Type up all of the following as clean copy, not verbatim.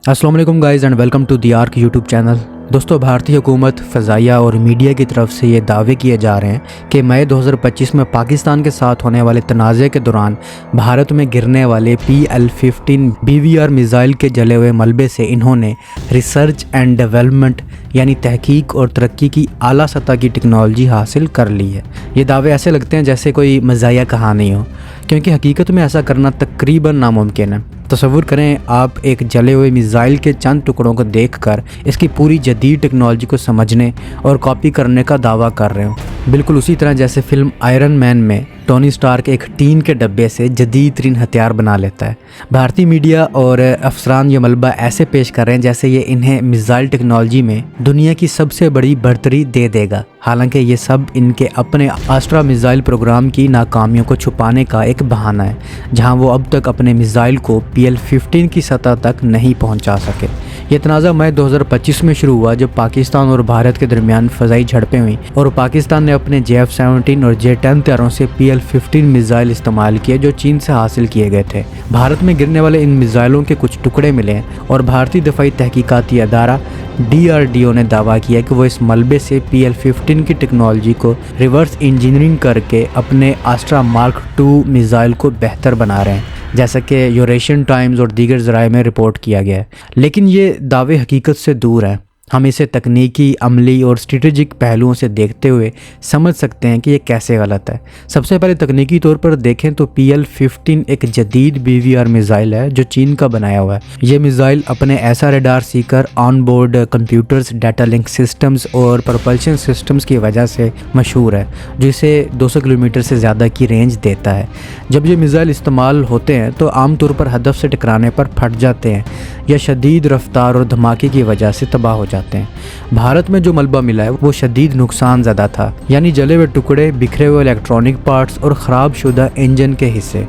अस्सलाम वालेकुम guys and welcome to the Arc YouTube channel. दोस्तों, भारतीय हुकूमत, फ़ज़ाइया और मीडिया की तरफ से ये दावे किए जा रहे हैं कि मई 2025 में पाकिस्तान के साथ होने वाले तनाज़े के दौरान भारत में गिरने वाले PL-15 BVR मिज़ाइल के जले हुए मलबे से इन्होंने रिसर्च एंड डेवलपमेंट यानी तहकीक और तरक्की की आला सतह की टेक्नोलॉजी हासिल कर ली है। ये दावे ऐसे लगते हैं जैसे कोई मज़ाहिया कहानी हो, क्योंकि हकीकत में ऐसा करना तकरीबन नामुमकिन है। तसव्वुर करें, आप एक जले हुए मिसाइल के चंद टुकड़ों को देखकर इसकी पूरी जदीद टेक्नोलॉजी को समझने और कॉपी करने का दावा कर रहे हो। बिल्कुल उसी तरह जैसे फिल्म आयरन मैन में टोनी स्टार्क एक टीन के डब्बे से जदीद तरीन हथियार बना लेता है। भारतीय मीडिया और अफसरान ये मलबा ऐसे पेश कर रहे हैं जैसे ये इन्हें मिसाइल टेक्नोलॉजी में दुनिया की सबसे बड़ी बढ़तरी दे देगा। हालांकि ये सब इनके अपने आस्ट्रा मिसाइल प्रोग्राम की नाकामियों को छुपाने का एक बहाना है, जहां वो अब तक अपने मिसाइल को PL-15 की सतह तक नहीं पहुंचा सके। ये तनाज़ा मई 2025 में शुरू हुआ जब पाकिस्तान और भारत के दरमियान फ़ज़ाई झड़पें हुई और पाकिस्तान ने अपने JF-17 और J-10 तैयारों से PL-15 मिसाइल इस्तेमाल किए जो चीन से हासिल किए गए थे। भारत में गिरने वाले इन मिसाइलों के कुछ टुकड़े मिले और भारतीय दफ़ाई तहकीकाती अदारा DRDO ने दावा किया कि वो इस मलबे से PL-15 की टेक्नोलॉजी को रिवर्स इंजीनियरिंग करके अपने आस्ट्रा मार्क II मिसाइल को बेहतर बना रहे हैं, जैसा कि यूरेशियन टाइम्स और दीगर ज़राए में रिपोर्ट किया गया है। लेकिन ये दावे हकीकत से दूर हैं। हम इसे तकनीकी, अमली और स्ट्रेटेजिक पहलुओं से देखते हुए समझ सकते हैं कि ये कैसे गलत है। सबसे पहले तकनीकी तौर पर देखें तो PL-15 एक जदीद BVR मिसाइल है जो चीन का बनाया हुआ है। ये मिसाइल अपने ऐसा radar Sikar, on board computers, data link systems और प्रोपल्शन सिस्टम्स की वजह से मशहूर है, जो इसे 200 किलोमीटर से ज़्यादा की रेंज देता है। जब ये मिसाइल इस्तेमाल होते हैं तो आमतौर पर हदफ से टकराने पर फट जाते हैं या शदीद रफ्तार और धमाके की वजह से तबाह हो जाते हैं। भारत में जो मलबा मिला है वो शदीद नुकसान ज़्यादा था, यानी जले हुए टुकड़े, बिखरे हुए इलेक्ट्रॉनिक पार्ट्स और ख़राब शुदा इंजन के हिस्से।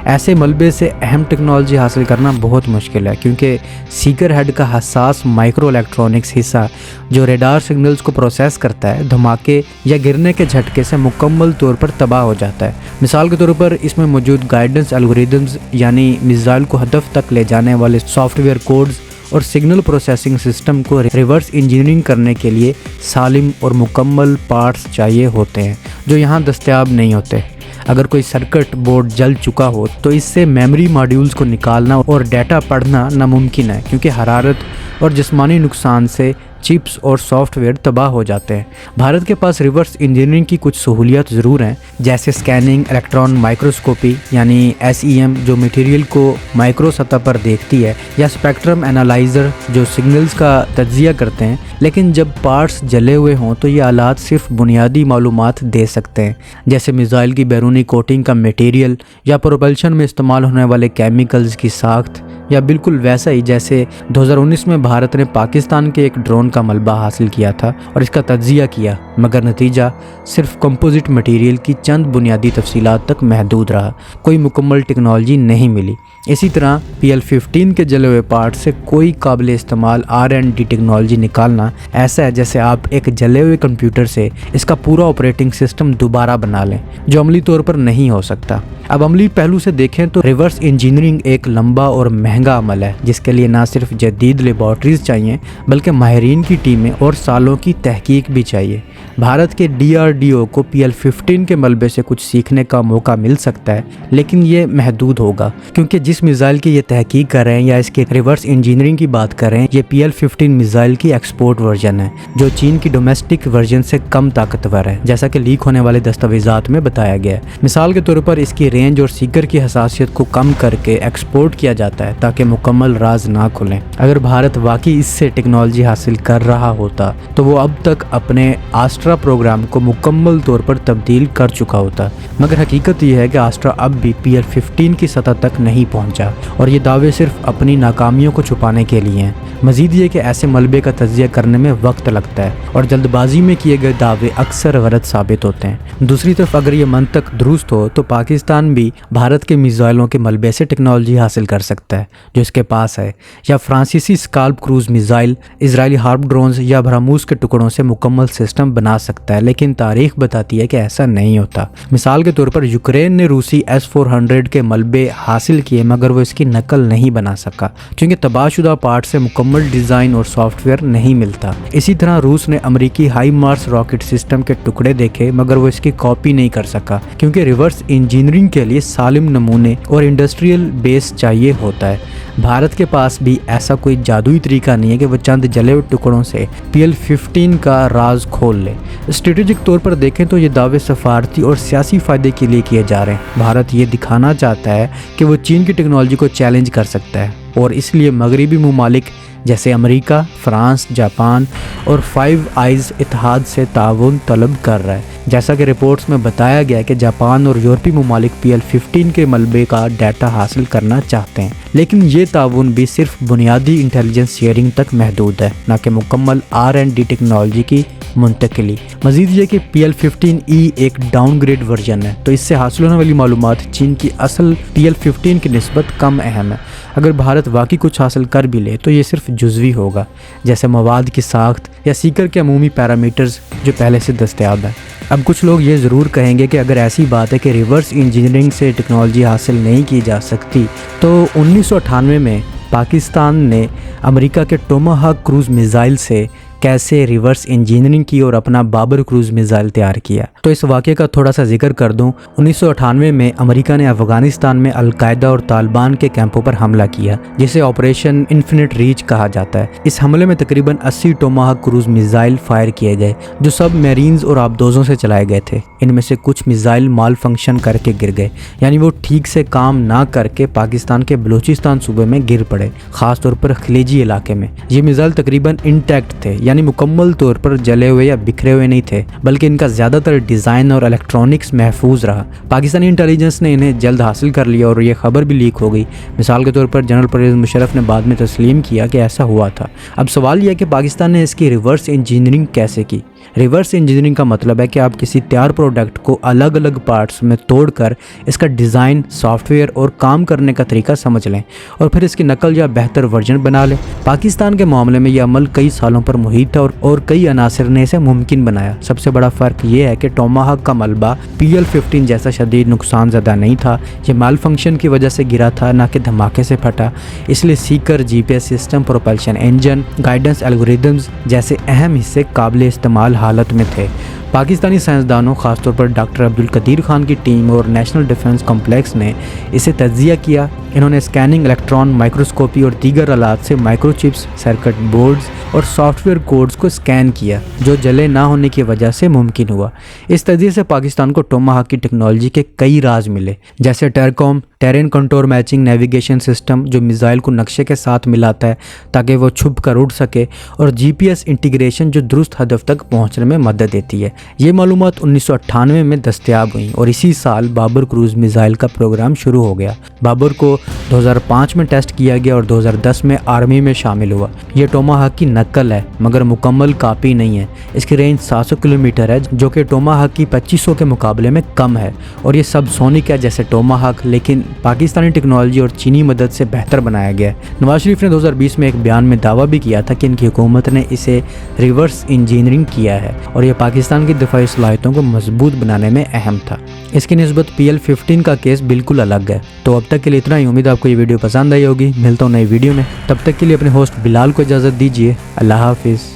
ऐसे मलबे से अहम टेक्नोलॉजी हासिल करना बहुत मुश्किल है, क्योंकि सीकर हेड का हसास माइक्रो इलेक्ट्रॉनिक्स हिस्सा जो रेडार सिग्नल्स को प्रोसेस करता है, धमाके या गिरने के झटके से मुकम्मल तौर पर तबाह हो जाता है। मिसाल के तौर पर इसमें मौजूद गाइडेंस एल्गोरिदम्स यानी मिसाइल को हदफ तक ले जाने वाले सॉफ्टवेयर कोड्स और सिग्नल प्रोसेसिंग सिस्टम को रिवर्स इंजीनियरिंग करने के लिए सालिम और मुकम्मल पार्ट्स चाहिए होते हैं, जो यहाँ दस्तयाब नहीं होते। अगर कोई सर्किट बोर्ड जल चुका हो तो इससे मेमोरी मॉड्यूल्स को निकालना और डाटा पढ़ना नामुमकिन है, क्योंकि हरारत और जिस्मानी नुकसान से चिप्स और सॉफ्टवेयर तबाह हो जाते हैं। भारत के पास रिवर्स इंजीनियरिंग की कुछ सहूलियत ज़रूर हैं, जैसे स्कैनिंग, इलेक्ट्रॉन माइक्रोस्कोपी यानी SEM जो मटेरियल को माइक्रो सतह पर देखती है, या स्पेक्ट्रम एनालाइज़र जो सिग्नल्स का तज्जिया करते हैं। लेकिन जब पार्ट्स जले हुए हों तो ये आलात सिर्फ बुनियादी मालूमात दे सकते हैं, जैसे मिसाइल की बैरूनी कोटिंग का मटेरियल या प्रोपल्शन में इस्तेमाल होने वाले केमिकल्स की साख्त, या बिल्कुल वैसा ही जैसे 2019 में भारत ने पाकिस्तान के एक ड्रोन का मलबा हासिल किया था और इसका तज्जिया किया, मगर नतीजा सिर्फ कंपोजिट मटेरियल की चंद बुनियादी तफसीलात तक महदूद रहा, कोई मुकम्मल टेक्नोलॉजी नहीं मिली। इसी तरह PL-15 के जले हुए पार्ट से कोई काबिल इस्तेमाल R&D टेक्नोलॉजी निकालना ऐसा है जैसे आप एक जले हुए कंप्यूटर से इसका पूरा ऑपरेटिंग सिस्टम दोबारा बना लें, जो अमली तौर पर नहीं हो सकता। अब अमली पहलू से देखें तो रिवर्स इंजीनियरिंग एक लंबा और महंगा अमल है, जिसके लिए ना सिर्फ जदीद लेबॉर्ट्रीज चाहिए बल्कि माहिरीन की टीमें और सालों की तहकीक भी चाहिए। भारत के DRDO को PL-15 के मलबे से कुछ सीखने का मौका मिल सकता है, लेकिन ये महदूद होगा, क्योंकि जिस मिसाइल की ये तहकीक कर रहे हैं या इसके रिवर्स इंजीनियरिंग की बात कर रहे हैं, ये PL-15 मिसाइल की एक्सपोर्ट वर्जन है, जो चीन की डोमेस्टिक वर्जन से कम ताकतवर है, जैसा कि लीक होने वाले दस्तावेजात में बताया गया है। मिसाल के तौर पर इसकी रेंज और सीकर की हसासियत को कम करके एक्सपोर्ट किया जाता है ताकि मुकम्मल राज ना खुलें। अगर भारत वाकई इससे टेक्नोलॉजी हासिल कर रहा होता तो वो अब तक अपने आस्ट्रा प्रोग्राम को मुकम्मल तौर पर तब्दील कर चुका होता, मगर हकीकत यह है कि आस्ट्रा अब भी PL-15 की सतह तक नहीं पहुंचा और ये दावे सिर्फ अपनी नाकामियों को छुपाने के लिए हैं। مزید یہ کہ ایسے ملبے کا تجزیہ کرنے میں وقت لگتا ہے اور جلد بازی میں کیے گئے دعوے اکثر غلط ثابت ہوتے ہیں۔ دوسری طرف اگر یہ منطق درست ہو تو پاکستان بھی بھارت کے میزائلوں کے ملبے سے ٹیکنالوجی حاصل کر سکتا ہے جو اس کے پاس ہے، یا فرانسیسی اسکالپ کروز میزائل، اسرائیلی ہارپ ڈرونز یا برہموس کے ٹکڑوں سے مکمل سسٹم بنا سکتا ہے، لیکن تاریخ بتاتی ہے کہ ایسا نہیں ہوتا۔ مثال کے طور پر یوکرین نے روسی S-400 کے ملبے حاصل کیے مگر وہ اس کی نقل نہیں بنا سکا کیونکہ تباہ شدہ پارٹ سے مکمل ڈیزائن اور سافٹ ویئر نہیں ملتا۔ اسی طرح روس نے امریکی ہائی مارس راکٹ سسٹم کے ٹکڑے دیکھے مگر وہ اس کی کاپی نہیں کر سکا کیونکہ ریورس انجینئرنگ کے لیے سالم نمونے اور انڈسٹریل بیس چاہیے ہوتا ہے۔ بھارت کے پاس بھی ایسا کوئی جادوئی طریقہ نہیں ہے کہ وہ چند جلے ہوئے ٹکڑوں سے PL-15 کا راز کھول لے۔ اسٹریٹجک طور پر دیکھیں تو یہ دعوے سفارتی اور سیاسی فائدے کے لیے کیے جا رہے ہیں۔ بھارت یہ دکھانا چاہتا ہے کہ وہ چین کی ٹیکنالوجی کو چیلنج کر سکتا ہے اور اس لیے مغربی ممالک جیسے امریکہ، فرانس، جاپان اور فائیو آئیز اتحاد سے تعاون طلب کر رہا ہے۔ جیسا کہ رپورٹس میں بتایا گیا کہ جاپان اور یورپی ممالک PL-15 کے ملبے کا ڈیٹا حاصل کرنا چاہتے ہیں، لیکن یہ تعاون بھی صرف بنیادی انٹیلیجنس شیئرنگ تک محدود ہے، نہ کہ مکمل R&D ٹیکنالوجی کی منتقلی۔ مزید یہ کہ PL-15E ایک ڈاؤن گریڈ ورژن ہے تو اس سے حاصل ہونے والی معلومات چین کی اصل PL-15 کی نسبت کم اہم ہے۔ اگر بھارت واقعی کچھ حاصل کر بھی لے تو یہ صرف جزوی ہوگا، جیسے مواد کی ساخت یا سیکر کے عمومی پیرامیٹرز جو پہلے سے دستیاب ہیں۔ اب کچھ لوگ یہ ضرور کہیں گے کہ اگر ایسی بات ہے کہ ریورس انجینئرنگ سے ٹیکنالوجی حاصل نہیں کی جا سکتی تو 1998 میں پاکستان نے امریکہ کے ٹوماہاک کروز میزائل سے کیسے ریورس انجینئرنگ کی اور اپنا بابر کروز میزائل تیار کیا۔ تو اس واقعے کا تھوڑا سا ذکر کر دوں۔ 1998 میں امریکہ نے افغانستان میں القاعدہ اور طالبان کے کیمپوں پر حملہ کیا جسے آپریشن انفینٹ ریچ کہا جاتا ہے۔ اس حملے میں تقریباً 80 ٹوماہاک کروز میزائل فائر کیے گئے جو سب میرینز اور آبدوزوں سے چلائے گئے تھے۔ ان میں سے کچھ میزائل مال فنکشن کر کے گر گئے، یعنی وہ ٹھیک سے کام نہ کر کے پاکستان کے بلوچستان صوبے میں گر پڑے، خاص طور پر خلیجی علاقے میں۔ یہ میزائل تقریباً انٹیکٹ تھے، یعنی مکمل طور پر جلے ہوئے یا بکھرے ہوئے نہیں تھے، بلکہ ان کا زیادہ تر ڈیزائن اور الیکٹرانکس محفوظ رہا۔ پاکستانی انٹیلیجنس نے انہیں جلد حاصل کر لیا اور یہ خبر بھی لیک ہو گئی۔ مثال کے طور پر جنرل پرویز مشرف نے بعد میں تسلیم کیا کہ ایسا ہوا تھا۔ اب سوال یہ ہے کہ پاکستان نے اس کی ریورس انجینئرنگ کیسے کی؟ ریورس انجینئرنگ کا مطلب ہے کہ آپ کسی تیار پروڈکٹ کو الگ الگ پارٹس میں توڑ کر اس کا ڈیزائن، سافٹ ویئر اور کام کرنے کا طریقہ سمجھ لیں اور پھر اس کی نقل یا بہتر ورژن بنا لیں۔ پاکستان کے معاملے میں یہ عمل کئی سالوں پر محیط تھا اور کئی عناصر نے اسے ممکن بنایا۔ سب سے بڑا فرق یہ ہے کہ ٹوماہاک کا ملبہ PL-15 جیسا شدید نقصان زدہ نہیں تھا، یہ مال فنکشن کی وجہ سے گرا تھا نہ کہ دھماکے سے پھٹا۔ اس لیے سیکر، GPS system, propulsion engine, guidance algorithms جیسے اہم حصے قابل استعمال حالت میں تھے۔ پاکستانی سائنسدانوں، خاص طور پر ڈاکٹر عبدالقدیر خان کی ٹیم اور نیشنل ڈیفنس کمپلیکس نے اسے تجزیہ کیا۔ انہوں نے اسکیننگ، الیکٹران مائکروسکوپی اور دیگر آلات سے مائکرو چپس، سرکٹ بورڈز اور سافٹ ویئر کوڈز کو اسکین کیا جو جلے نہ ہونے کی وجہ سے ممکن ہوا۔ اس تجزیے سے پاکستان کو ٹوماہاک کی ٹیکنالوجی کے کئی راز ملے، جیسے TERCOM terrain contour matching navigation system جو میزائل کو نقشے کے ساتھ ملاتا ہے تاکہ وہ چھپ کر اڑ سکے، اور GPS انٹیگریشن جو درست ہدف تک پہنچنے میں مدد دیتی ہے۔ یہ معلومات 1998 میں دستیاب ہوئیں اور اسی سال بابر کروز میزائل کا پروگرام شروع ہو گیا۔ بابر کو 2005 میں ٹیسٹ کیا گیا اور 2010 میں آرمی میں شامل ہوا۔ یہ ٹوماہاک کی نقل ہے مگر مکمل کاپی نہیں ہے۔ اس کی رینج 700 کلومیٹر ہے جو کہ ٹوماہاک کی 2500 کے مقابلے میں کم ہے، اور یہ سب سونک ہے جیسے ٹوماہاک، لیکن پاکستانی ٹیکنالوجی اور چینی مدد سے بہتر بنایا گیا ہے۔ نواز شریف نے 2020 میں ایک بیان میں دعویٰ بھی کیا تھا کہ ان کی حکومت نے اسے ریورس انجینئرنگ کیا ہے اور یہ پاکستان کی دفاعی صلاحیتوں کو مضبوط بنانے میں اہم تھا۔ اس کی نسبت PL-15 کا کیس بالکل الگ ہے۔ تو اب تک کے لیے اتنا ہی، امید آپ کو یہ ویڈیو پسند آئی ہوگی۔ ملتا ہوں نئی ویڈیو میں، تب تک کے لیے اپنے ہوسٹ بلال کو اجازت دیجیے۔ اللہ حافظ۔